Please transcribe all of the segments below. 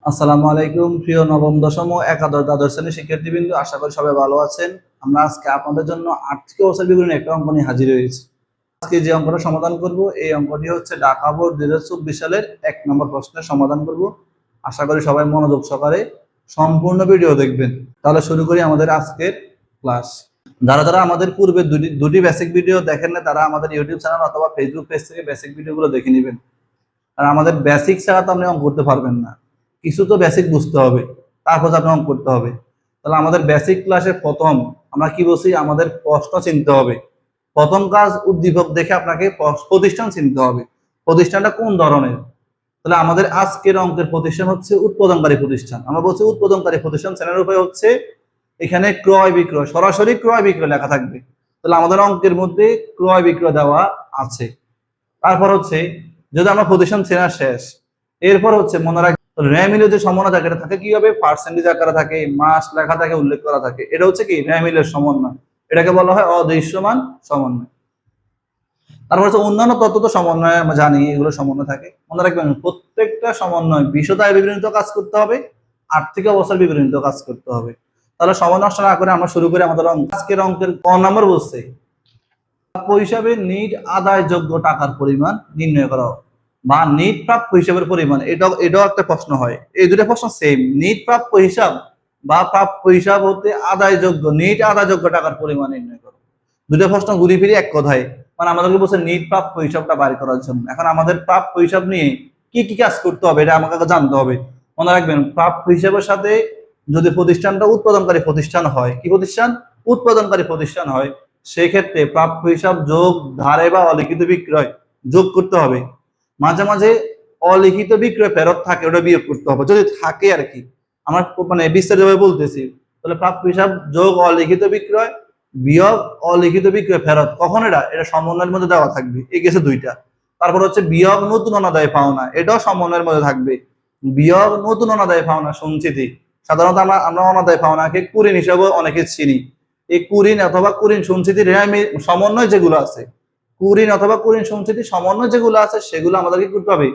আসসালামু আলাইকুম প্রিয় নবম দশম ও একাদশ দ্বাদশ শ্রেণীর শিক্ষার্থীবৃন্দ, আশা করি সবাই ভালো আছেন। আমরা আজকে আপনাদের জন্য আর্থিক অবস্থার বিবরণী একটা অঙ্ক নিয়ে হাজির হয়েছি। আজকে যে অঙ্কটা সমাধান করব, এই অঙ্কটি হচ্ছে ঢাকা বোর্ড 2024 সালের 1 নম্বর প্রশ্নের সমাধান করব। আশা করি সবাই মনোযোগ সহকারে সম্পূর্ণ ভিডিও দেখবেন। তাহলে শুরু করি আমাদের আজকের ক্লাস। যারা যারা আমাদের পূর্বে দুটি বেসিক ভিডিও দেখেন না, তারা আমাদের ইউটিউব চ্যানেল অথবা ফেসবুক পেজ থেকে বেসিক ভিডিওগুলো দেখে নেবেন। আর আমাদের বেসিক ছাড়া তো আপনি অঙ্ক করতে পারবেন না, কিছু তো বেসিক বুঝতে হবে, তারপর আপনি অঙ্ক করতে হবে। তাহলে আমাদের বেসিক ক্লাসে প্রথম আমরা কি বলছি, আমাদের প্রশ্ন চিনতে হবে। প্রথম কাজ, উদ্দীপক দেখে আপনাকে প্রতিষ্ঠান চিনতে হবে, প্রতিষ্ঠানটা কোন ধরনের। তাহলে আমাদের আজকের অঙ্কের প্রতিষ্ঠান হচ্ছে উৎপাদনকারী প্রতিষ্ঠান। আমরা বলছি উৎপাদনকারী প্রতিষ্ঠান, শ্রেণীর উপায় হচ্ছে এখানে ক্রয় বিক্রয়, সরাসরি ক্রয় বিক্রয় লেখা থাকবে। তাহলে আমাদের অঙ্কের মধ্যে ক্রয় বিক্রয় দেওয়া আছে। তারপর হচ্ছে যদি আমরা প্রতিষ্ঠান চেনা শেষ, এরপর হচ্ছে মনে রাখ র্যামিলের যে সমন্বয় থাকে, এটা থাকে কি হবে, পার্সেন্টেজ আকারে থাকে, মাস লেখা থাকে, উল্লেখ করা থাকে। এটা হচ্ছে কি র্যামিলের সমন্বয়, এটাকে বলা হয় অদৃশ্যমান সমন্বয়। তারপর হচ্ছে অন্যান্য তত্ত্ব তো সমন্বয় আমরা জানি, এগুলো সমন্বয় থাকে। মনে রাখবেন প্রত্যেকটা সমন্বয় বিশদায় বিবরণিত কাজ করতে হবে, আর্থিক অবস্থার বিবরণিত কাজ করতে হবে। তাহলে সময় নষ্ট না করে আমরা শুরু করি আমাদের আজকের অঙ্কের ক নম্বর বলছে প্রাপ্য হিসাবে নিট আদায়যোগ্য টাকার পরিমাণ নির্ণয় করা বা নিট প্রাপ্য হিসাবের পরিমাণ। এটাও একটা প্রশ্ন হয়। এই দুটো প্রশ্ন সেম, নিট প্রাপ্য হিসাব বা প্রাপ্য হিসাব হতে আদায়যোগ্য, নিট আদায়যোগ্য টাকার পরিমাণ নির্ণয় করো। দুটো প্রশ্ন ঘুরি ফিরি এক কথায়, মানে আমাদেরকে বলছে নিট প্রাপ্য হিসাবটা বাড়ি করার জন্য। এখন আমাদের প্রাপ্য হিসাব নিয়ে কি কি কাজ করতে হবে এটা আমাকে জানতে হবে। মনে রাখবেন প্রাপ্য হিসাবের সাথে যদি প্রতিষ্ঠানটা উৎপাদনকারী প্রতিষ্ঠান হয়, কি প্রতিষ্ঠান, উৎপাদনকারী প্রতিষ্ঠান হয়, সেই ক্ষেত্রে প্রাপ্য হিসাব যোগ ধারে বা অলিখিত বিক্রয় যোগ করতে হবে। মাঝে মাঝে অলিখিত বিক্রয় ফেরত থাকে, ওটা বিয়োগ করতে হবে যদি থাকে আর কি। আমরা মানে বিস্তারিতভাবে বলতেছি। তাহলে প্রাপ্য হিসাব যোগ অলিখিত বিক্রয় বিয়োগ অলিখিত বিক্রয় ফেরত, কখন এটা সমন্বয়ের মধ্যে দেওয়া থাকবে। এই গেছে দুইটা। তারপর হচ্ছে বিয়োগ নতুন অনাদায় পাওনা, এটাও সমন্বয়ের মধ্যে থাকবে। বিয়োগ নতুন অনাদায় পাওনা সঞ্চিতি, সাধারণত আমরা অনাদায় পাওনাকে কুঋণ হিসাবে অনেকে চিনি। এই কুঋণ অথবা কুঋণ সঞ্চিতির সমন্বয় যেগুলো আছে, কুঋণ অথবা কুঋণ সঞ্চিতি সমন্বয় যেগুলো আছে, সেগুলো আমাদেরকে করতে হবে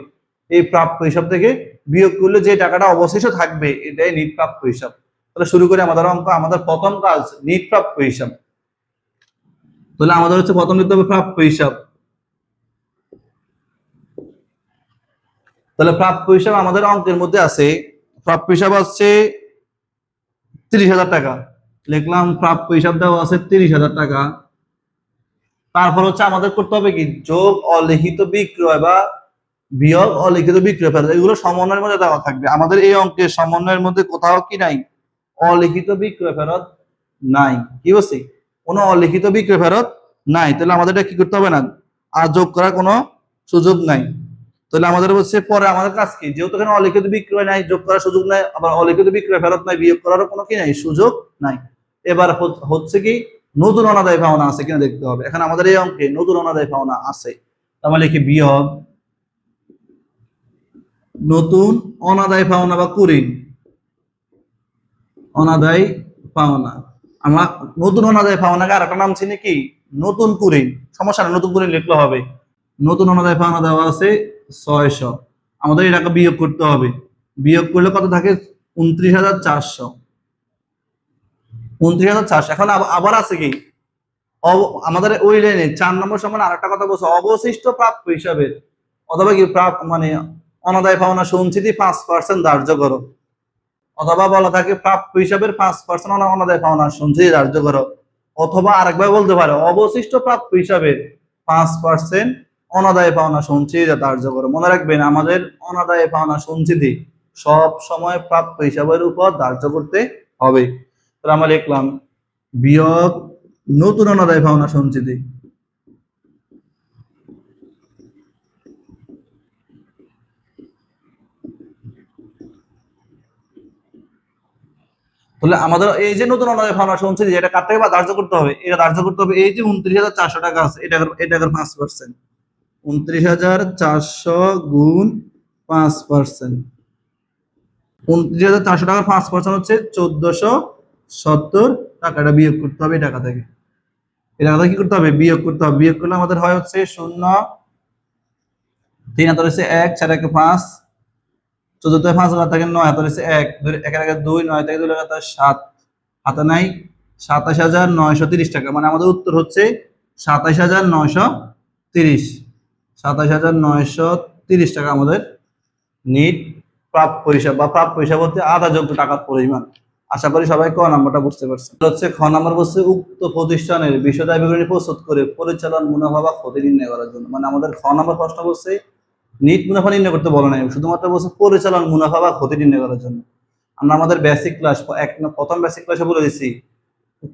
এই প্রাপ্য হিসাব থেকে বিয়োগ করলে যে টাকাটা অবশিষ্ট থাকবে, এটাই নিট প্রাপ্য হিসাব। তাহলে শুরু করি আমাদের অঙ্ক। আমাদের প্রথম কাজ নিট প্রাপ্য হিসাব। তাহলে আমাদের হচ্ছে প্রথম লিখতে হবে প্রাপ্য হিসাব। তাহলে প্রাপ্য হিসাব আমাদের অঙ্কের মধ্যে আছে, প্রাপ্য হিসাব হচ্ছে 30,000 টাকা। লিখলাম প্রাপ্য হিসাব দেওয়া আছে 30,000 টাকা। তারপর হচ্ছে আমাদের করতে হবে কি, যোগ অলিখিত বিক্রয় বা বিয়োগ অলিখিত বিক্রয় ফেরত, এগুলো সমন্বয়ের মধ্যে দেওয়া থাকবে। আমাদের এই অঙ্কের সমন্বয়ের মধ্যে কোথাও কি নাই, অলিখিত বিক্রয় ফেরত নাই। কি বলছি, কোনো অলিখিত বিক্রয় ফেরত নাই। তাহলে আমাদের এটা কি করতে হবে না, আর যোগ করার কোনো সুযোগ নাই। তাহলে আমাদের হচ্ছে পরে আমাদের কাজ কি, যেহেতু এখানে অলিখিত বিক্রয় নাই, যোগ করার সুযোগ নাই, আবার অলিখিত বিক্রয় ফেরত নাই, বিয়োগ করারও কোনো কি নাই, সুযোগ নাই। এবার হচ্ছে কি, নতুন অনাদায় পাওনা আছে কিনা দেখতে হবে। এখন আমাদের এই অঙ্কে নতুন অনাদায় পাওনা আছে, তাহলে লিখি বিয়োগ নতুন অনাদায় পাওনা বা কুঋণ অনাদায় পাওনা। আমরা নতুন অনাদায় পাওনাকে আর একটা নাম চিনি কি, নতুন কুঋণ। সমস্যা না, নতুন কুঋণ লিখলে হবে। নতুন অনাদায় পাওনা দেওয়া আছে 600, আমাদের এটাকে বিয়োগ করতে হবে। বিয়োগ করলে কত থাকে, 29,400। 29,400। এখন আবার আছে কি, আমাদের ওই লাইনে 4 নম্বর সমান আরেকটা কথা বলছে, অবশিষ্ট প্রাপ্য হিসাবে অথবা কি মানে অনাদায় পাওনা সঞ্চিতি 5% ধার্য করো, অথবা বলা থাকে প্রাপ্য হিসাবের 5% অনাদায় পাওনা সঞ্চিতি ধার্য করো, অথবা আরেকবার বলতে পারো অবশিষ্ট প্রাপ্য হিসাবে 5% অনাদায় পাওনা সঞ্চিতি ধার্য করো। মনে রাখবেন আমাদের অনাদায় পাওনা সঞ্চিতি সব সময় প্রাপ্য হিসাবের উপর ধার্য করতে হবে। তাহলে আমরা লিখলাম বিয়োগ নতুন অনাদায় পাওনা সঞ্চিতি। তাহলে আমাদের এই যে নতুন অনাদায় পাওনা সঞ্চিতি, এটা কার থেকে ধার্য করতে হবে, এটা ধার্য করতে হবে এই যে 29,400 টাকা আছে, এটার 5%। 29,400 গুণ 5%, 29,400 টাকার 5% হচ্ছে 1,470 টাকা। এটা বিয়োগ করতে হবে এই টাকা থেকে। এটা আমাদের কি করতে হবে, বিয়োগ করতে হবে। বিয়োগ করলে আমাদের হয় হচ্ছে 0, 3 হাতে হচ্ছে 1, 4 1 5, 14 5 হাজার থেকে 9 হাতে রয়েছে 1, 1 এর 2, 9 থেকে 2 লাগাতে 7, হাতে নাই 27,930 টাকা। মানে আমাদের উত্তর হচ্ছে 27,930, 27,930 টাকা আমাদের নিট প্রাপ্য হিসাব, বা প্রাপ্য হিসাব বলতে আধাযোগ্য টাকার পরিমাণ। আশা করি সবাই ক নাম্বারটা বুঝতে পারছেন। হচ্ছে খ নাম্বার বলছে উক্ত প্রতিষ্ঠানের বিশদ বিবরণী প্রস্তুত করে পরিচালন মুনাফা বা ক্ষতি নির্ণয় করার জন্য। মানে আমাদের খ নাম্বার প্রশ্ন বলছে নিট মুনাফা নির্ণয় করতে বলে নাই, শুধুমাত্র বলছে পরিচালন মুনাফা বা ক্ষতি নির্ণয় করার জন্য। আমরা আমাদের বেসিক ক্লাস প্রথম বেসিক ক্লাসে বলে দিচ্ছি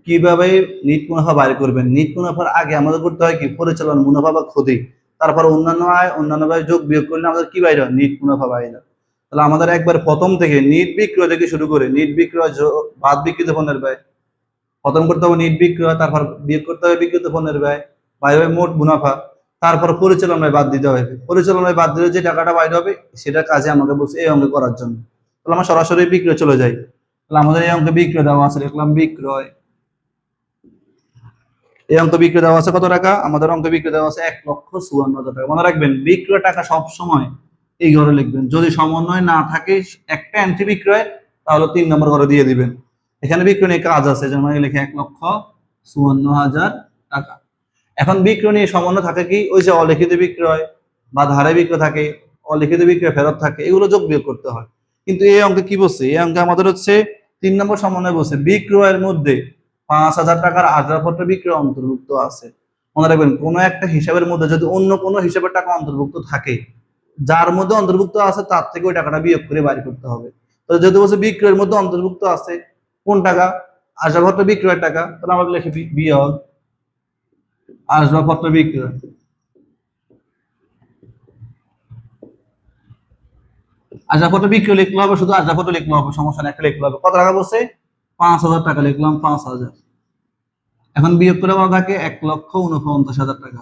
কিভাবে নিট মুনাফা বাইর করবেন। নিট মুনাফার আগে আমাদের করতে হয় কি পরিচালন মুনাফা বা ক্ষতি, তারপর অন্যান্য আয় অন্যান্য ব্যয় যোগ বিয়োগ করলে আমাদের কি বাইর হয় নিট মুনাফা বাইর হয়। তাহলে আমাদের একবার প্রথম থেকে নিট বিক্রয় থেকে শুরু করে নিট বিক্রয় বাদ বিক্রিত পণ্যের ব্যয় খতম করতে হবে, নিট বিক্রয়, তারপর বিয়োগ করতে হবে বিক্রিত পণ্যের ব্যয়, বাইর হবে মোট মুনাফা, তারপর পরিচালন ব্যয় বাদ দিতে হবে। পরিচালন ব্যয় বাদ দিলে যে টাকাটা বাইর হবে সেটা কাজে আমাকে বলছে এই অঙ্কে করার জন্য। তাহলে আমরা সরাসরি বিক্রয় চলে যাই। তাহলে আমাদের এই অঙ্কে বিক্রয় দেওয়া আছে, লিখলাম বিক্রয়। এই অঙ্ক বিক্রয় দেওয়া আছে কত টাকা? আমাদের অঙ্ক বিক্রয় দেওয়া আছে 1,54,000 টাকা। মনে রাখবেন বিক্রয় টাকা সব সময় এই ঘরে লিখবেন। যদি সমন্বয় না থাকে একটা এন্ট্রি বিক্রয়, তাহলে 3 নম্বর ঘরে দিয়ে দিবেন। এখানে বিক্রয় নিয়ে কাজ আছে, যেমন লিখে 1,54,000 টাকা। এখন বিক্রয় নিয়ে সমন্বয় থাকে কি ওই যে অলিখিত বিক্রয় বা ধারে বিক্রয় থাকে, অলিখিত বিক্রয় ফেরত থাকে, এগুলো যোগ বিয়োগ করতে হয়। কিন্তু এই অঙ্কে কি বলছে? এই অঙ্কে আমাদের হচ্ছে 3 নম্বর সমন্বয় বলছে বিক্রয়ের মধ্যে 5,000 টাকার আসবাবপত্র বিক্রয় অন্তর্ভুক্ত আছে। মনে রাখবেন কোন একটা হিসাবের মধ্যে যদি অন্য কোনো হিসাবের টাকা অন্তর্ভুক্ত থাকে, যার মধ্যে অন্তর্ভুক্ত আছে তার থেকে ওই টাকাটা বিয়োগ করে বাইর করতে হবে। তো যদি বলছে বিক্রয়ের মধ্যে অন্তর্ভুক্ত আছে কোন টাকা? আসবাবপত্র বিক্রয়ের টাকা, তাহলে আমরা লিখি বিয়োগ আসবাবপত্র বিক্রয়। আসবাবপত্র বিক্রয় লিখলে হবে, শুধু আসবাবপত্র লিখলে হবে, সমস্যা নেই, একটা লিখলে হবে। কত টাকা বলছে? 5,000 টাকা, লিখলাম 5,000। এখন বিয়োগ করে পাওয়া থাকে 1,49,000 টাকা,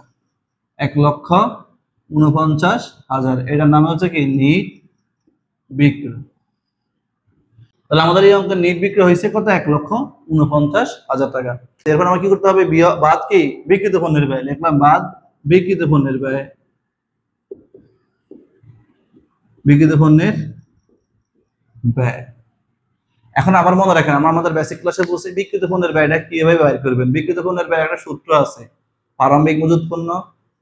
1,49,000। এটার নাম হচ্ছে কি নিট বিক্রয়। তাহলে আমাদের এই অঙ্কের নিট বিক্রয় হয়েছে কত? 1,49,000 টাকা। এরপর আমার কি করতে হবে? বাদ কি বিক্রিত পণ্যের ব্যয়, লিখলাম বাদ বিক্রিত পণ্যের ব্যয়, বিক্রিত পণ্যের ব্যয়। এখন আবার মনে রাখেন আমরা আমাদের বেসিক ক্লাসে বলছি বিক্রিত পণ্যের ব্যয়টা কিভাবে বাইর করবেন। বিক্রিত পণ্যের ব্যয় একটা সূত্র আছে, প্রারম্ভিক মজুত পণ্য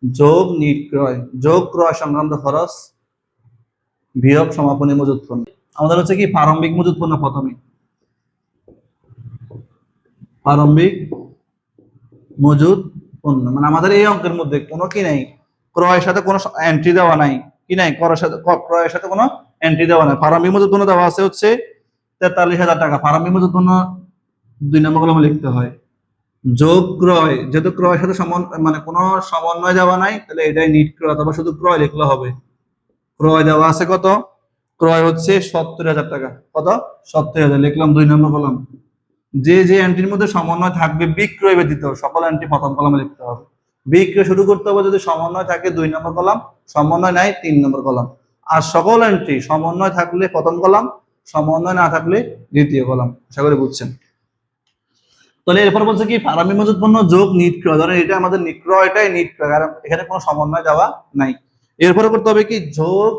যোগ নিট ক্রয় যোগ ক্রয় সংক্রান্ত খরচ বিয়োগ সমাপনী মজুত পণ্য। আমাদের হচ্ছে কি প্রারম্ভিক মজুত পণ্য প্রথমে, প্রারম্ভিক মজুত পণ্য। মানে আমাদের এই অঙ্কের মধ্যে কোনো কি নাই, ক্রয়ের সাথে কোনো এন্ট্রি দেওয়া নাই, কি নাই ক্রয়ের সাথে কোনো এন্ট্রি দেওয়া নাই। প্রারম্ভিক মজুত পণ্য দেওয়া আছে হচ্ছে 43,000 টাকা। প্রারম্ভিক মজুত পণ্য 2 নম্বর কলমে লিখতে হয়। যোগ ক্রয়, যেহেতু ক্রয়ের সাথে মানে কোনো সমন্বয় দেওয়া নাই, তাহলে এটাই নিট ক্রয়, অথবা শুধু ক্রয় লিখলে হবে। ক্রয় দেওয়া আছে কত? ক্রয় হচ্ছে 70,000 টাকা। কত? 70,000, লিখলাম 2 নম্বর কলম। যে যে এন্ট্রির মধ্যে সমন্বয় থাকবে বিক্রয় ব্যতীত সকল এন্ট্রি প্রথম কলমে লিখতে হবে। বিক্রয় শুরু করতে হবে যদি সমন্বয় থাকে 2 নম্বর কলম, সমন্বয় নাই 3 নম্বর কলম। আর সকল এন্ট্রি সমন্বয় থাকলে প্রথম কলম, সমন্বয় না থাকলে দ্বিতীয় কলম। আশা করি বুঝছেন। তাহলে এরপর বলছে কি প্রারম্ভিক মজুত পণ্য যোগ নিট ক্রয়। ধরেন এটা আমাদের নিট ক্রয়, এটাই নিট ক্রয়, কারণ এখানে কোনো সমন্বয় দেওয়া নাই। এরপরে করতে হবে কি যোগ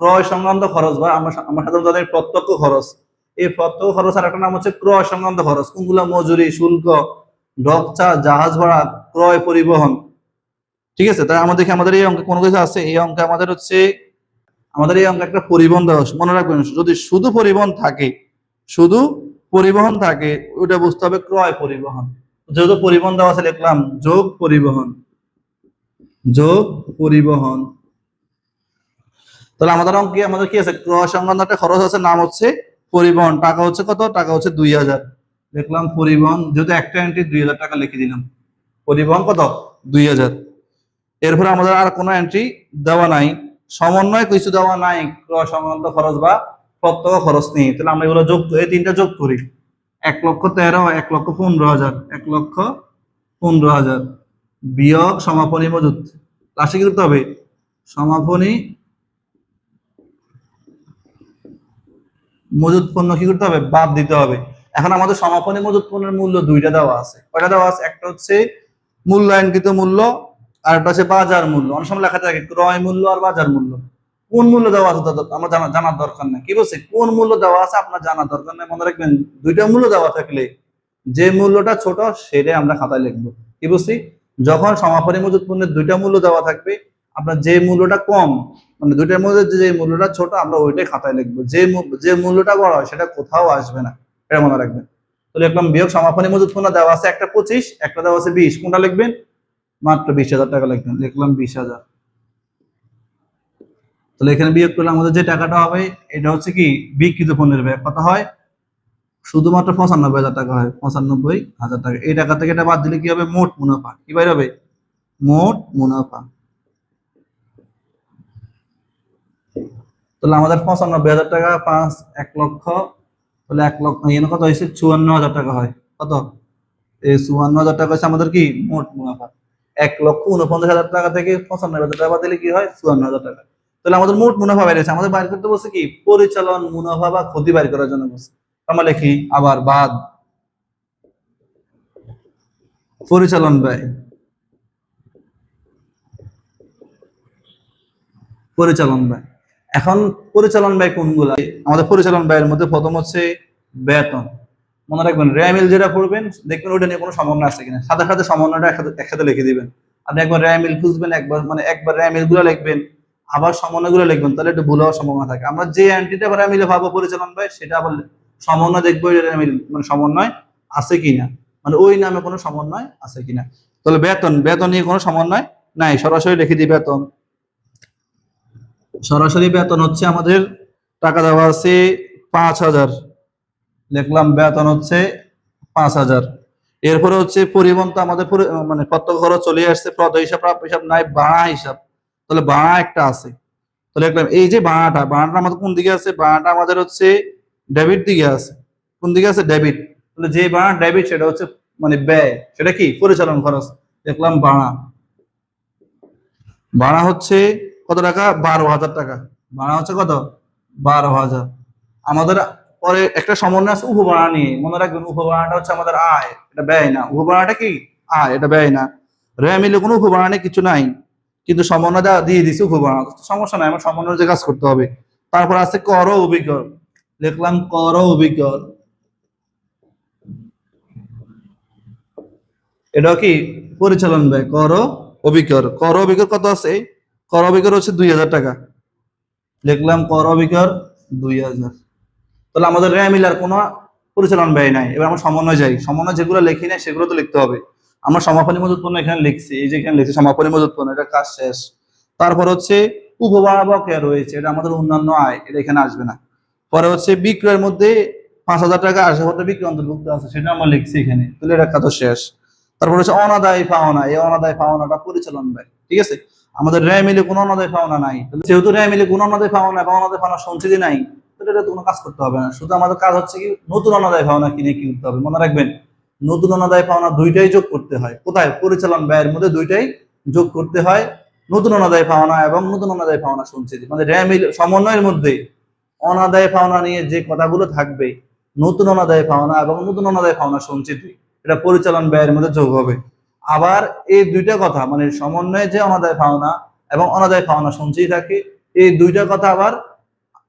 ক্রয় সংক্রান্ত খরচ, বা আমরা সাধারণত জানি প্রত্যক্ষ খরচ। এই প্রত্যক্ষ খরচ আর একটা নাম হচ্ছে ক্রয় সংক্রান্ত খরচ। কোনগুলো? মজুরি, শুল্ক, ডক চার্জ, জাহাজ ভাড়া, ক্রয়, পরিবহন। ঠিক আছে, তাই আমাদের আমাদের এই অঙ্কে কোনো কিছু আছে? এই অঙ্কে আমাদের হচ্ছে আমাদের এই অঙ্কে একটা পরিবহন দেওয়া। মনে রাখবেন যদি শুধু পরিবহন থাকে, শুধু পরিবহন থাকে, ওটা বুঝতে হবে ক্রয় পরিবহন। যেহেতু পরিবহন দেওয়া আছে লিখলাম যোগ পরিবহন, যোগ পরিবহন। তাহলে আমাদের অঙ্কে আমাদের কি আছে? ক্রয় সংক্রান্ত একটা খরচ আছে, নাম হচ্ছে পরিবহন। টাকা হচ্ছে কত? টাকা হচ্ছে 2,000, লিখলাম পরিবহন। যেহেতু একটা এন্ট্রি 2,000 টাকা লিখে দিলাম, পরিবহন কত? 2,000। এরপরে আমাদের আর কোনো এন্ট্রি দেওয়া নাই, সমন্বয় কিছু দেওয়া নাই, ক্রয় সংক্রান্ত খরচ বা প্রত্যক্ষ খরচ নেই। তাহলে আমরা এগুলো যোগ, এই তিনটা যোগ করি। 1,13,000, 1,15,000, 1,15,000 বিয়োগ সমাপনী মজুত। লাস্টে কি করতে হবে? সমাপনী মজুত পণ্য কি করতে হবে? বাদ দিতে হবে। এখন আমাদের সমাপনী মজুত পণ্যের মূল্য দুইটা দেওয়া আছে। কয়টা দেওয়া আছে? একটা হচ্ছে মূল্যায়নকৃত মূল্য, আর একটা হচ্ছে বাজার মূল্য। অনেক সময় লেখা থাকে ক্রয় মূল্য আর বাজার মূল্য। কোন মূল্য দেওয়া আছে আমরা জানার দরকার নেই। কি বলছে, কোন মূল্য দেওয়া আছে আপনার জানার দরকার নেই। মনে রাখবেন, দুইটা মূল্য দেওয়া থাকলে যে মূল্যটা ছোট সেটাই আমরা খাতায় লিখবো। কি বলছি, যখন সমাপনী মজুত পণ্যের দুইটা মূল্য দেওয়া থাকবে, আপনার যে মূল্যটা কম, মানে দুইটার মধ্যে যে মূল্যটা ছোট আমরা ওইটাই খাতায় লিখবো, যে মূল্যটা বড় হয় সেটা কোথাও আসবে না, এটা মনে রাখবেন। তো লিখলাম বিয়োগ সমাপনী মজুত পণ্য দেওয়া আছে একটা 25, একটা দেওয়া আছে 20, কোনটা লিখবেন, মাত্র 20,000 টাকা লিখবেন, লিখলাম 20,000। তাহলে এখানে বিয়োগ করলে আমাদের যে টাকাটা হবে এটা হচ্ছে কি বিক্রিত পণ্যের ব্যয়, কত হয়, শুধুমাত্র 95,000 টাকা হয়, 95,000 টাকা। এই টাকা থেকে এটা বাদ দিলে কি হবে, মোট মুনাফা কি বাইর হবে, মোট মুনাফা। তাহলে আমাদের 95,000 টাকা 1 লক্ষ, তাহলে 1 লক্ষ এখানে কত হয়েছে, 54,000 টাকা হয়, কত, এই 54,000 টাকা হচ্ছে আমাদের কি মোট মুনাফা। 1,49,000 টাকা থেকে 95,000 টাকা বাদ দিলে কি হয়, 54,000 টাকা। তাহলে আমাদের মোট মুনাফা বের হয়েছে, আমাদের বাইর করতে বলছে কি পরিচালন মুনাফা বা ক্ষতি বাইর করার জন্য বলছে। আমরা লিখি আবার বাদ পরিচালন ব্যয়, পরিচালন ব্যয়। এখন পরিচালন ব্যয় কোনগুলা, আমাদের পরিচালন ব্যয়ের মধ্যে প্রথম হচ্ছে বেতন। মনে রাখবেন র্যামিল যেটা পড়বেন দেখবেন ওইটা নিয়ে কোনো সমন্বয় আছে কিনা, সাথে সাথে সমন্বয়টা একসাথে লিখে দিবেন। আপনি একবার র্যামিল খুঁজবেন, একবার র্যামিল গুলো লিখবেন, আবার সমন্বয় গুলো লিখবেন, তাহলে একটু ভুল হওয়ার সম্ভাবনা থাকে। আমরা যে অ্যান্টিটা র্যামিলে ভাবো পরিচালন ব্যয়, সেটা আবার সমন্বয় দেখবো র্যামিল মানে সমন্বয় আছে কিনা, মানে ওই নামে কোনো সমন্বয় আছে কিনা। তাহলে বেতন, বেতন নিয়ে কোনো সমন্বয় নাই, সরাসরি লিখে দিই বেতন। সরাসরি বেতন হচ্ছে আমাদের টাকা দেওয়া আছে 5,000, লিখলাম বেতন হচ্ছে 5,000। এরপরে হচ্ছে পরিবহন, তো আমাদের মানে প্রত্যক্ষ খরচ চলে আসছে, প্রদ হিসাব প্রাপ্য হিসাব নাই, ভাড়া হিসাব, তাহলে ভাড়া একটা আছে। তাহলে লিখলাম এই যে ভাড়াটা আমাদের কোন দিকে আছে, ভাড়াটা আমাদের হচ্ছে ডেবিট দিকে আছে, কোন দিকে আছে, ডেবিট। তাহলে যে ভাড়া ডেবিট সেটা হচ্ছে মানে ব্যয়, সেটা কি পরিচালন খরচ, দেখলাম ভাড়া। ভাড়া হচ্ছে কত টাকা, 12,000 টাকা, ভাড়া হচ্ছে কত, 12,000। আমাদের পরে একটা সমন্বয় আছে উপভাড়া নিয়ে, মনে রাখবেন উপভাড়াটা হচ্ছে আমাদের আয়, এটা ব্যয় না। উপভাড়াটা কি আয়, এটা ব্যয় না। র্যাম মিলে কোনো উপভাড়া নেই, কিছু নাই, কিন্তু সমন্বয় দিয়ে দিচ্ছে উপভাড়া, সমস্যা নাই, আমার সমন্বয় যে কাজ করতে হবে। তারপর আছে কর ও অভিকর, লিখলাম কর ও অভিকর, এটা কি পরিচালন ব্যয়, কর ও অভিকর। কর ও অভিকর কত আছে, কর ও অভিকর হচ্ছে 2,000 টাকা, লিখলাম কর ও অভিকর 2,000। তাহলে আমাদের র্যামিল আর কোনো পরিচালন ব্যয় নাই। এবার আমরা সমন্বয় যাই, সমন্বয় যেগুলো লিখি নাই সেগুলো তো লিখতে হবে। আমরা সমাপনী মজুত পণ্য এখানে লিখছি, এই যে এখানে লিখছি সমাপনী মজুত পণ্য, এটা কাজ শেষ। তারপর হচ্ছে উপভাড়া বকেয়া রয়েছে, এটা আমাদের অন্যান্য আয়, এটা এখানে আসবে না। পরে হচ্ছে বিক্রয়ের মধ্যে 5,000 টাকা আসবাবপত্র বিক্রি অন্তর্ভুক্ত আছে, সেটা আমরা লিখছি এখানে, তাহলে এটা কাজ শেষ। তারপর হচ্ছে অনাদায়ী পাওনা, এই অনাদায়ী পাওনাটা পরিচালন ব্যয়, ঠিক আছে। আমাদের র্যামিলে কোনো অনাদায়ী পাওনা নাই, যেহেতু র্যামিলে কোনো অনাদায়ী পাওনা এবং অনাদায়ী পাওনা সঞ্চিতি নাই, এটা কোনো কাজ করতে হবে না। শুধু আমাদের কাজ হচ্ছে কি নতুন অনাদায় পাওনা কিনে কি করতে হবে, মনে রাখবেন নতুন অনাদায় পাওনা দুইটাই যোগ করতে হয়, কোথায়, পরিচালন ব্যয়ের মধ্যে দুইটাই যোগ করতে হয়, নতুন অনাদায় পাওনা এবং নতুন অনাদায় পাওনা সঞ্চিতি। মানে র্যামিল সমন্বয়ের মধ্যে অনাদায় পাওনা নিয়ে যে কথাগুলো থাকবে, নতুন অনাদায় পাওনা এবং নতুন অনাদায় পাওনা সঞ্চিতি, এটা পরিচালন ব্যয়ের মধ্যে যোগ হবে। আবার এই দুইটা কথা মানে সমন্বয়ে যে অনাদায় পাওনা এবং অনাদায় পাওনা সঞ্চিতি থাকে, এই দুইটা কথা আবার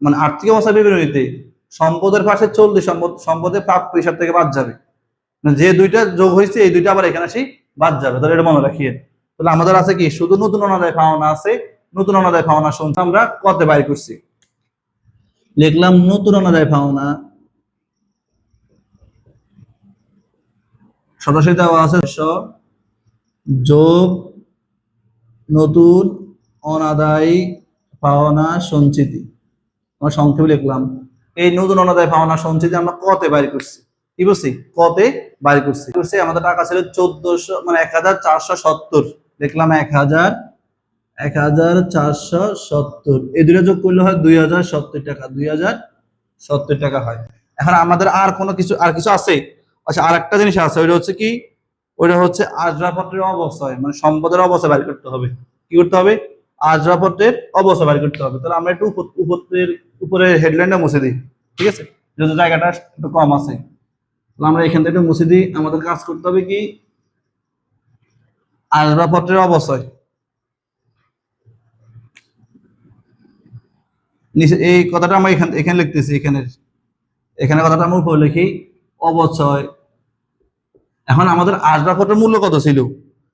মানে আর্থিক অবস্থা বিবরণীতে সম্পদের পাশে 40 সম্পদের প্রাপ্য হিসাব থেকে বাদ যাবে, মানে যে দুইটা যোগ হয়েছে এই দুইটা আবার এখানে আসি বাদ যাবে, তাহলে এটা মনে রাখিয়ে। তাহলে আমাদের আছে কি শুধু নতুন অনাদায় পাওনা আছে, নতুন অনাদায় পাওনা শুনতে আমরা কত বাইর করছি, লিখলাম নতুন অনাদায় পাওনা সরাসরি দেওয়া আছে যোগ নতুন অনাদায়ী পাওনা সঞ্চিতি, আমরা সংক্ষেপে লিখলাম। এই নতুন অনাদায় পাওনা সঞ্চিতি আমরা কতে বাইর করছি, কি বলছি, কতে বাইর করছি। আমাদের টাকা ছিল 1400 মানে 1,470, লিখলাম 1,470, এই দুটো যোগ করলে হয় 2,070 টাকা, 2,070 টাকা হয়। এখন আমাদের আর কোনো কিছু আর কিছু আছে, আচ্ছা আর একটা জিনিস আছে, ওইটা হচ্ছে কি, ওইটা হচ্ছে আসবাবপত্রের অবস্থা, মানে সম্পদের অবস্থা বাইর করতে হবে। কি করতে হবে, আসবাবপত্রের অবস্থা বাইর করতে হবে। তাহলে আমরা একটু উপরে হেডলাইনটা মুছে দিই, ঠিক আছে, যেহেতু জায়গাটা একটু কম আছে। তাহলে আমরা এখান থেকে একটু মুছে দিই, আমাদের কাজ করতে হবে কি আসবাবপত্রের অবশ্যই। নিচে এই কথাটা আমরা এখানে লিখতেছি, এখানে কথাটা আমরা উপরে লিখি অবচয়। এখন আমাদের আসবাবপত্রের মূল্য কত ছিল?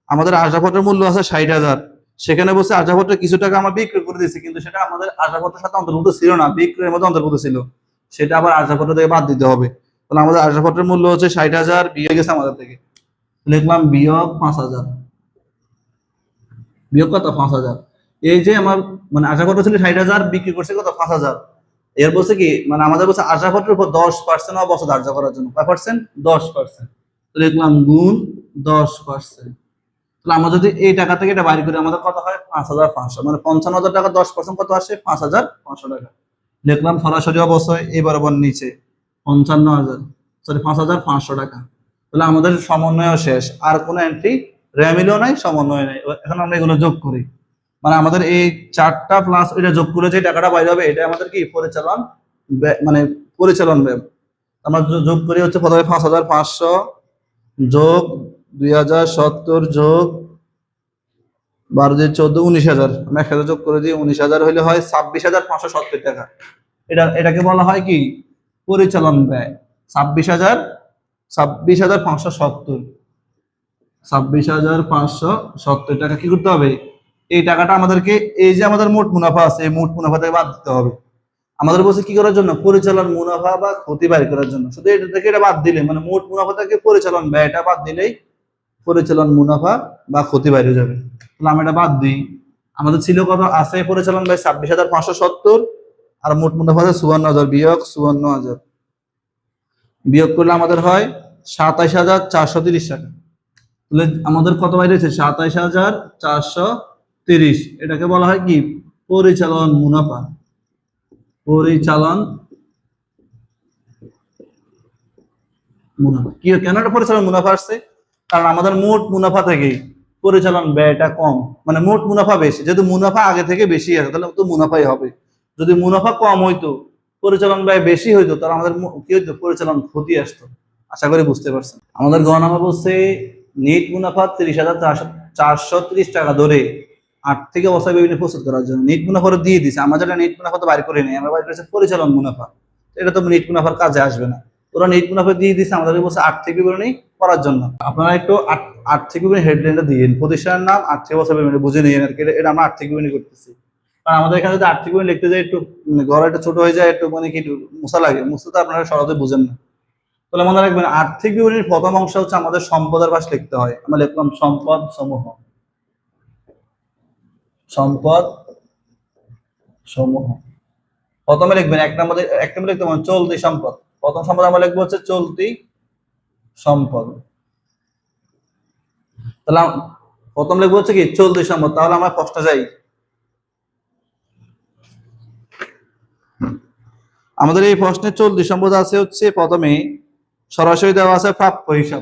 আমাদের আসবাবপত্রের মূল্য আছে 60,000। সেখানে বলছে আসবাবপত্রের কিছু টাকা আমরা বিক্রি করে দিয়েছি, কিন্তু সেটা আমাদের আসবাবপত্রের সাথে অন্তর্ভুক্ত ছিল না, বিক্রয়ের মধ্যে অন্তর্ভুক্ত ছিল। সেটা আবার আসবাবপত্র থেকে বাদ দিতে হবে। তাহলে আমাদের আসবাবপত্রের মূল্য হচ্ছে 60,000, বিয়োগ গেছে আমাদের থেকে, লিখলাম বিয়োগ 5,000। বিয়োগ কত? 5,000। এই যে আমার মানে আসবাবপত্র ছিল 60,000, বিক্রি করছে কত? 5,000। এর বলছে কি, মানে আমাদের বলছে আসবাবপত্রের উপর 10% অবস্থা ধার্য করার জন্য। কয় পার্সেন্ট? 10%। লিখলাম গুণ 10%। তাহলে আমরা যদি এই টাকা থেকে এটা বাইর করি, আমাদের কত হয়? 5,500। মানে 55,000 টাকা 10% কত আসে? 5,500 টাকা। লিখলাম সরাসরি অবশ্যই এই বরাবর নিচে 5,500 টাকা। তাহলে আমাদের সমন্বয় শেষ, আর কোনো এন্ট্রি রেমিলও নাই, সমন্বয় নাই। এখন আমরা এগুলো যোগ করি, মানে আমাদের এই চারটা প্লাস এটা যোগ করে যে টাকাটা বাইরে হবে, এটা আমাদের কি পরিচালন মানে পরিচালন ব্যয়। আমরা যোগ করি হচ্ছে প্রথমে 5,500 যোগ 2,070 যোগ 12 দিয়ে 14, 19,000। আমরা একসাথে যোগ করে দিই, 19,000 হইলে হয় 26,570 টাকা। এটাকে বলা হয় কি? পরিচালন ব্যয়। 26,570। 26,570 টাকা কি করতে হবে? এই টাকাটা আমাদেরকে, এই যে আমাদের মোট মুনাফা আছে, এই মোট মুনাফা থেকে বাদ দিতে হবে। আমাদের বলছে কি করার জন্য? পরিচালন মুনাফা বা ক্ষতি বাইর করার জন্য। শুধু এটা থেকে এটা বাদ দিলে, মানে মোট মুনাফা থেকে পরিচালন ব্যয়টা বাদ দিলেই পরিচালন মুনাফা বা ক্ষতি বাইরে যাবে। তাহলে আমরা এটা বাদ দিই। আমাদের ছিল কত? আছে পরিচালন ব্যয় 26,570, আর মোট মুনাফা আছে 54,000, বিয়োগ 54,000। বিয়োগ করলে আমাদের হয় 27,430 টাকা। তাহলে আমাদের কত বাইরে হয়েছে? 27,430। এটাকে বলা হয় কি? পরিচালন মুনাফা। পরিচালন মুনাফা কি কেন এটা পরিচালন মুনাফা আসছে? কারণ আমাদের মোট মুনাফা থেকে পরিচালন ব্যয়টা কম, মানে মোট মুনাফা বেশি। যেহেতু মুনাফা আগে থেকে বেশি আছে, তাহলে তো মুনাফাই হবে। যদি মুনাফা কম হইতো, পরিচালন ব্যয় বেশি হইতো, তাহলে আমাদের কি হইতো? পরিচালন ক্ষতি আসতো। আশা করি বুঝতে পারছেন। আমাদের গণনা বলছে নেট মুনাফা 30,430 টাকা ধরে আর্থিক অবস্থা বিভিন্ন প্রস্তুত করার জন্য। নেট মুনাফা দিয়ে দিছে, আমরা যেটা নেট মুনাফা তো বাইর করে নেই, আমরা বাইর করেছি পরিচালন মুনাফা। এটা তো নেট মুনাফার কাজে আসবে না। ওরা নেট মুনাফা দিয়ে দিচ্ছে আমাদের বলছে আর্থিক বিবরণী করার জন্য। আপনারা একটু আর্থিক বিবরণী হেডলাইনটা দিয়ে প্রতিষ্ঠানের নাম, আর্থিক অবস্থা বিবরণী বুঝে নিয়ে আর কি, এটা আমরা আর্থিক বিবরণী করতেছি। কারণ আমাদের এখানে যদি আর্থিক বিবরণী লিখতে যাই, একটু ঘর একটু ছোট হয়ে যায়, একটু মানে কি মুসা লাগে, মুসতে তো আপনারা সহজে বুঝেন না। তাহলে মনে রাখবেন, আর্থিক বিবরণীর প্রথম অংশ হচ্ছে আমাদের সম্পদের পাশ লিখতে হয়। আমরা লিখলাম সম্পদ সমূহ। সম্পদ সমূহ প্রথমে লিখবেন। এক নম্বরে লিখতে হবে চলতি সম্পদ। প্রথম সম্পদ আমরা লিখবো হচ্ছে চলতি সম্পদ। তাহলে প্রথম লিখবো হচ্ছে কি? চলতি সম্পদ। তাহলে আমরা প্রশ্নে যাই। আমাদের এই প্রশ্নে চলতি সম্পদ আছে হচ্ছে প্রথমে সরাসরি দেওয়া আছে প্রাপ্য হিসাব।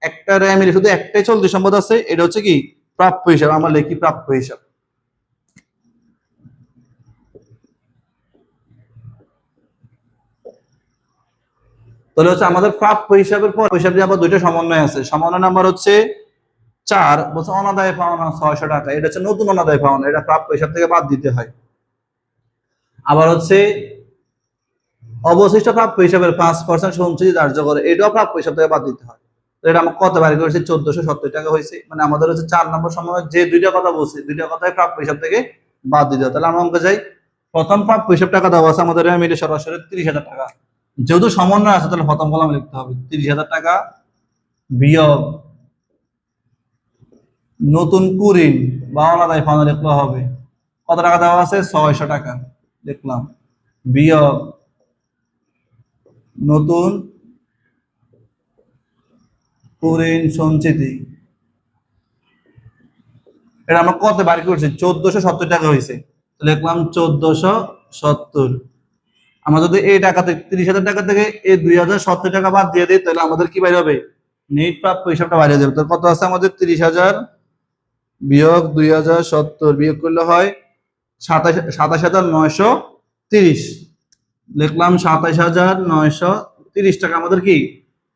একটা র্যামিলে শুধু একটাই চলতি সম্পদ আছে, এটা হচ্ছে কি? প্রাপ্য হিসাব। আমরা লিখি প্রাপ্য হিসাব। তাহলে হচ্ছে আমাদের প্রাপ্য হিসাবের পর হিসাব দিয়ে আবার দুইটা সমন্বয় আছে। সমন্বয় নাম্বার হচ্ছে 4, বলছে অনাদায় পাওনা 600 টাকা। এটা হচ্ছে নতুন অনাদায় পাওনা, এটা প্রাপ্য হিসাব থেকে বাদ দিতে হয়। আবার হচ্ছে অবশিষ্ট প্রাপ্য হিসাবের 5% সঞ্চিতি ধার্য করে, এটাও প্রাপ্য হিসাব থেকে বাদ দিতে হয়। তো এটা আমরা কত বাড়ি করেছি? 1470 টাকা হয়েছে। মানে আমাদের হচ্ছে 4 নম্বর সময় যে দুইটা কথা বলছি, দুইটা কথাই প্রাপ্য হিসাব থেকে বাদ দিতে হয়। তাহলে আমরা অঙ্কে যাই। প্রথম প্রাপ্য হিসাব টাকা দেওয়া আছে আমাদের মিলে সরাসরি 30,000 টাকা। যেহেতু সমন্বয় আছে, তাহলে প্রথম কলাম লিখতে হবে 30,000 টাকা বিয়োগ নতুন কুড়িন বা অনাদায় পাওনা লিখতে হবে। কত টাকা দেওয়া আছে? 600 টাকা লিখলাম, বিয়োগ নতুন কুড়িন সঞ্চিতি। এটা আমরা কত বাড়ি করছি? 1470 টাকা হয়েছে, লিখলাম 1470। আমরা যদি এই টাকা থেকে 30,000 টাকা থেকে এই 2,070 টাকা বাদ দিয়ে দিই, তাহলে আমাদের কি বাইরে হবে? নেট প্রাপ্য হিসাবটা বাইরে যাবে। তো কত আছে আমাদের? 30,000 বিয়োগ 2,070 বিয়োগ করলে হয় 27,930। লিখলাম 27,930 টাকা আমাদের কি?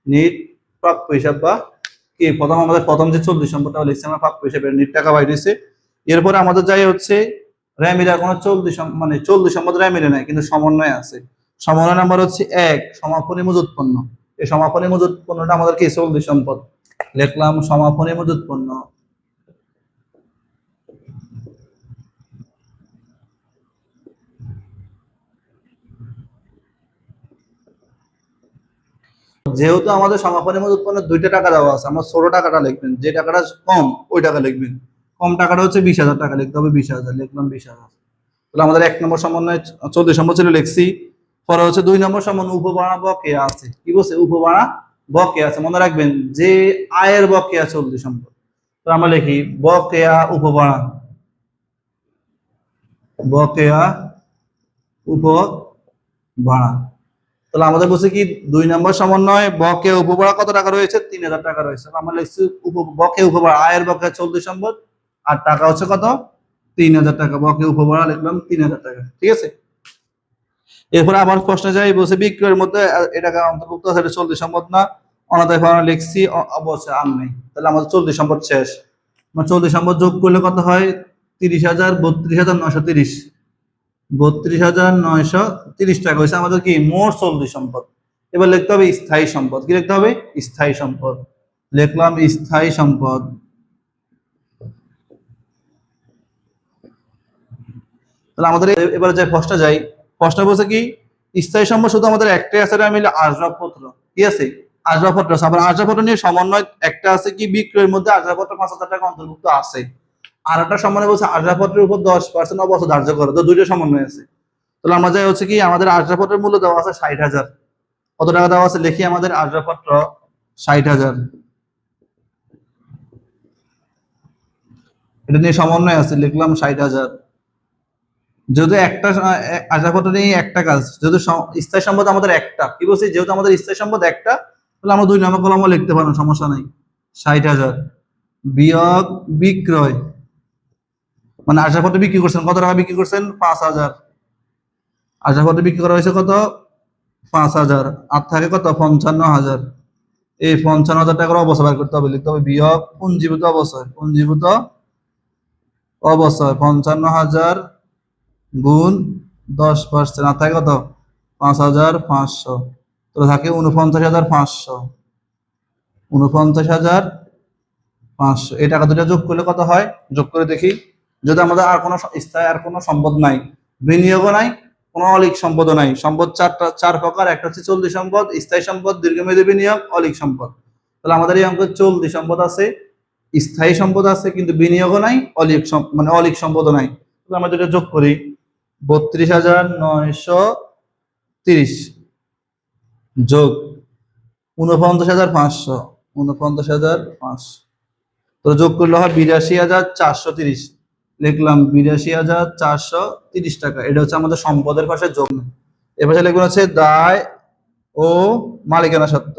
নেট প্রাপ্য হিসাব বা কি আমাদের প্রথম যে 40 সম্পদটা লিখছি আমরা প্রাপ্য হিসাবে, নেট টাকা বাইরেছে। এরপরে আমাদের যাই হচ্ছে র্যামিরার কোনো মানে চলতি সম্পদ র্যামিরে নাই, কিন্তু সমন্বয় আছে। সমন্বয় নাম্বার হচ্ছে 1, সমাপনী মজুত পণ্য। এই সমাপনী মজুত পণ্যটা আমাদের কি চলতি সম্পদ, লিখলাম সমাপনী মজুত পণ্য। যেহেতু আমাদের সমাপনী মজুত পণ্য 2টা টাকা দেওয়া আছে, আমরা ছোট টাকাটা লিখবেন, যে টাকাটা কম ওই টাকা লিখবেন। কম টাকাটা হচ্ছে 20,000 টাকা, লিখতে হবে 20,000, লিখলাম 20,000। তাহলে আমাদের 1 নম্বর সমন্বয় চলতি সম্পদ ছিল, লিখছি। পরে হচ্ছে 2 নম্বর সমন্বয় উপবাড়া বকেয়া আছে। কি বলছে? উপবাড়া বকেয়া আছে। মনে রাখবেন যে আয়ের বকেয়া চলতি সম্পদ। তো আমরা লিখি বকেয়া উপবাড়া, বকেয়া উপবাড়া। তাহলে আমাদের বলছে কি 2 নম্বর সমন্বয় বকেয়া উপবাড়া কত টাকা রয়েছে? 3,000 টাকা রয়েছে। আমরা লিখছি বকেয়া উপবাড়া, আয়ের বকেয়া চলতি সম্পদ, আর টাকা হচ্ছে কত? 3,000 টাকা। বকেয়া উপবাড়া লিখলাম 3,000 টাকা। ঠিক আছে। এরপরে আবার প্রশ্নে যাই, বলছে বিক্রয়ের মধ্যে এটাকে অন্তর্ভুক্ত আছে, এটা চলতি সম্পদ না, অনাদায় পাওনা লিখছি, অবশ্যই আর নেই। তাহলে আমাদের চলতি সম্পদ শেষ। চলতি সম্পদ যোগ করলে কত হয়? 30,000, 32,930, 32,930 টাকা হয়েছে আমাদের কি মোট চলতি সম্পদ। এবার লিখতে হবে স্থায়ী সম্পদ। কি লিখতে হবে? স্থায়ী সম্পদ। লিখলাম স্থায়ী সম্পদ। তাহলে আমাদের এবারে যে প্রশ্নটা যাই, প্রশ্ন বলছে কি স্থায়ী সম্পদ শুধু আমাদের একটাই আছে, আমি আসবাবপত্র। কি আছে? আসবাবপত্র আছে। আবার আসবাবপত্র নিয়ে সমন্বয় একটা আছে কি বিক্রয়ের মধ্যে আসবাবপত্র 5,000 টাকা অন্তর্ভুক্ত আছে। আর একটা সমন্বয় বলছে আসবাবপত্রের উপর 10% অবশ্য ধার্য করে। তো দুইটা সমন্বয় আছে। তাহলে আমরা যাই হচ্ছে কি আমাদের আসবাবপত্রের মূল্য দেওয়া আছে 60,000। কত টাকা দেওয়া আছে? লিখি আমাদের আসবাবপত্র 60,000। এটা নিয়ে সমন্বয় আছে, লিখলাম 60,000। যেহেতু একটা আসবাবপত্র নিয়ে একটা কাজ, যেহেতু স্থায়ী সম্পদ আমাদের একটা, কি বলছি? যেহেতু আমাদের স্থায়ী সম্পদ একটা, তাহলে আমরা 2 নম্বর কলমও লিখতে পারবো, সমস্যা নাই। 60,000 বিয়োগ বিক্রয়, মানে আসবাবপত্র বিক্রি করছেন কত টাকা? বিক্রি করছেন 5,000। আসবাবপত্র বিক্রি করা হয়েছে কত? 5,000। আর থাকে কত? 55,000। এই 55,000 টাকার অবস্থা বের করতে হবে, লিখতে হবে বিয়োগ পুঞ্জীভূত অবস্থা, পুঞ্জীভূত অবস্থা 55,000 গুণ 10%, আর থাকে কত? 5,500। তো থাকে 49,500, 49,500। এই টাকা দুটো যোগ করলে কত হয়? যোগ করে দেখি। যদি আমাদের আর কোনো স্থায়ী আর কোনো সম্পদ নাই, বিনিয়োগও নাই, কোনো অলিক সম্পদও নাই। সম্পদ চার প্রকার। একটা হচ্ছে চলতি সম্পদ, স্থায়ী সম্পদ, দীর্ঘমেয়াদী বিনিয়োগ, অলিক সম্পদ। তাহলে আমাদের এই অঙ্কে চলতি সম্পদ আছে, স্থায়ী সম্পদ আছে, কিন্তু বিনিয়োগও নাই, মানে অলিক সম্পদও নাই। তাহলে আমরা দুটো যোগ করি, 32,930 যোগ 49,500, 49,500, তো যোগ করলে হয় 82,430। লিখলাম 82,430 টাকা। এটা হচ্ছে আমাদের সম্পদের পাশে যোগ। এ পাশে লিখবেন হচ্ছে দায় ও মালিকানা সত্ত্ব।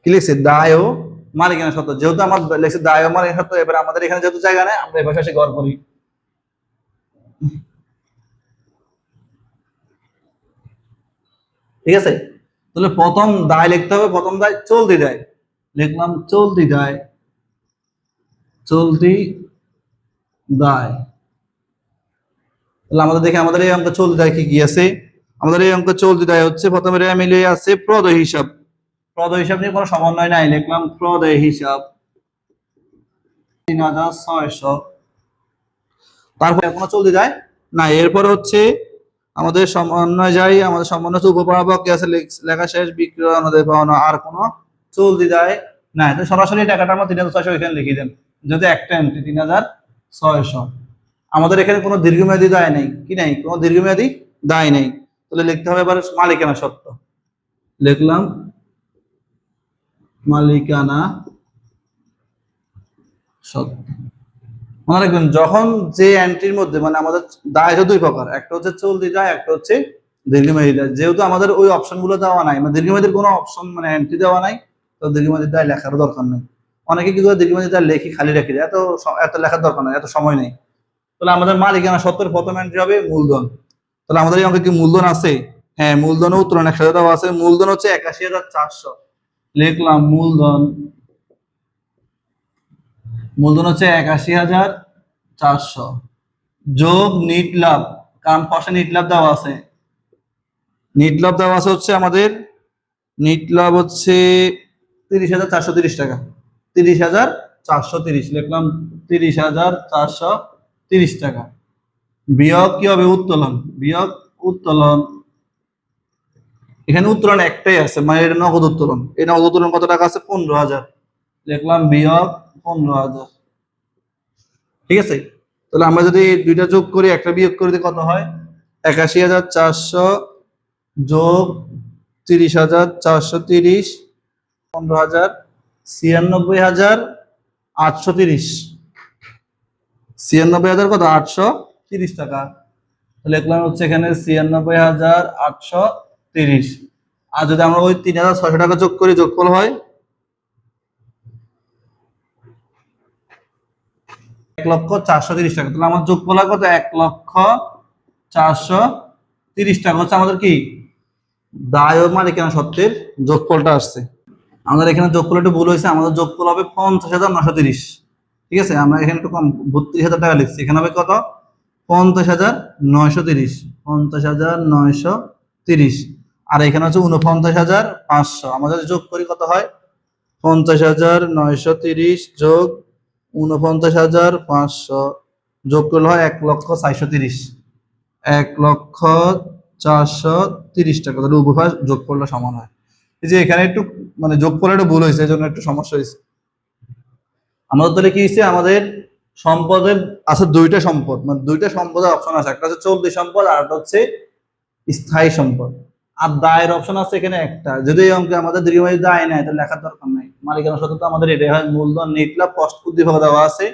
কি লিখছে? দায় ও মালিকানা সত্ত্ব। যেহেতু আমার লিখছে দায় ও মালিকানা সত্ত্ব, এবার আমাদের এখানে যেহেতু জায়গা নেই, আমরা এ পাশে গড় করি। ঠিক আছে। তাহলে প্রথম দায় লিখতে হবে, প্রথম দায় চলতি দায়, লিখলাম চলতি দায়, চলতি দায়। তাহলে আমাদের দেখে আমাদের এই অঙ্ক চলতি দায় কি কি আছে? আমাদের এই অঙ্ক চলতি দায় হচ্ছে প্রথমে মিলে আছে প্রদেয় হিসাব। প্রদেয় হিসাব নিয়ে কোনো সমন্বয় নাই, লিখলাম প্রদেয় হিসাব 3,600। তারপরে কোনো চলতি দায় নাই। এরপরে হচ্ছে আমাদের সমন্বয় যাই, আমাদের সমন্বয় হচ্ছে উপপাড়া কি আছে, লেখা শেষ, বিক্রয় অনাদায় পাওনা, আর কোনো চলতি দায় নাই। তো সরাসরি টাকাটা আমরা 3,600 এখানে লিখে দেন, যদি একটা এন্ট্রি 3,600। আমাদের এখানে কোনো দীর্ঘমেয়াদী দায় নেই। কি নেই? কোনো দীর্ঘমেয়াদী দায় নেই। তাহলে লিখতে হবে এবার মালিকানা সত্ত্ব। লিখলাম মালিকানা সত্ত্ব। মনে রাখবেন যখন যে এন্ট্রির মধ্যে, মানে আমাদের দায় হচ্ছে 2 প্রকার, একটা হচ্ছে চলতি দায়, একটা হচ্ছে দীর্ঘমেয়াদী দায়। যেহেতু আমাদের ওই অপশন গুলো দেওয়া নাই, মানে দীর্ঘমেয়াদীর কোনো অপশন মানে এন্ট্রি দেওয়া নাই, তো দীর্ঘমেয়াদী দায় লেখার দরকার নেই। অনেকে কি করে দীর্ঘমেয়াদী দায় লেখি খালি রেখে দেয়, এত লেখার দরকার নেই, এত সময় নেই। তাহলে আমাদের মালিকানা সত্ত্বের প্রথম এন্ট্রি হবে মূলধন। তাহলে আমাদের এই অঙ্কে কি মূলধন আছে? হ্যাঁ, মূলধন ও উত্তোলন একসাথে দেওয়া আছে। মূলধন হচ্ছে 81,400। লিখলাম মূলধন মূলধন হচ্ছে 81,400 যোগ নিট লাভ, কারণ পাশে নিট লাভ দেওয়া আছে। নিট লাভ দেওয়া আছে হচ্ছে আমাদের, নিট লাভ হচ্ছে 30,430 টাকা। 30,430 লিখলাম, 30,430 টাকা। বিয়োগ কি হবে? উত্তোলন। বিয়োগ উত্তোলন। এখানে উত্তোলন একটাই আছে, মানে এটা নগদ উত্তোলন। এই নগদ উত্তোলন কত টাকা আছে? 15,000। লিখলাম বিয়োগ 15,000। ঠিক আছে, তাহলে আমরা যদি দুইটা যোগ করি, একটা বিয়োগ করে দিই, কত হয়? 81,400 যোগ 30,430, 15,000, 96,830। 96,000 কত? 830 টাকা। লিখলাম হচ্ছে এখানে 96,830। আর যদি আমরা ওই 3,600 টাকা যোগ করি, যোগফল হয় 1,430 টাকা। তাহলে আমার যোগফল হয় কত? 1,430 টাকা হচ্ছে আমাদের কি দায় ও মালিকানা সত্ত্বের যোগফলটা আসছে। আমাদের এখানে যোগফল একটু ভুল হয়েছে, আমাদের যোগফল হবে 50,930। ঠিক আছে, আমরা এখানে একটু কম 32,000 টাকা লিখছি, এখানে হবে কত? 50,930। 50,930। আর এখানে হচ্ছে 49,500। আমরা যদি যোগ করি কত হয়? 50,930 যোগ 49,500 যোগ করলে হয় 1,430। 1,430 টাকা। তাহলে উভয় যোগফলটা সমান হয়। এই যে এখানে একটু মানে যোগফল একটু ভুল হয়েছে, এই জন্য একটু সমস্যা হয়েছে। আমাদের তাহলে কি হয়েছে? আমাদের সম্পদের আছে দুইটা সম্পদ, মানে দুইটা সম্পদের অপশন আছে, একটা হচ্ছে চলতি সম্পদ আর একটা হচ্ছে স্থায়ী সম্পদ। আর দায়ের অপশন আছে এখানে একটা। যদি এই অঙ্কে আমাদের দীর্ঘমেয়াদী দায় নেয়, তাহলে লেখার দরকার নাই। মালিকানা সত্ত্ব তো আমাদের এটাই হয়, মূলধন, নিট লাভ, কষ্ট উদ্দীপক দেওয়া আছে,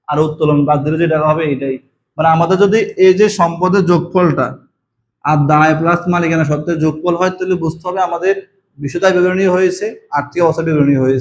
আর উত্তোলন বাদ দিলে যেটা হবে এটাই। মানে আমাদের যদি এই যে সম্পদের যোগফলটা আর দায় প্লাস মালিকানা সত্ত্বের যোগফল হয়, তাহলে বুঝতে হবে আমাদের বিশদ আয় বিবরণী হয়েছে, আর্থিক অবস্থা বিবরণী হয়েছে।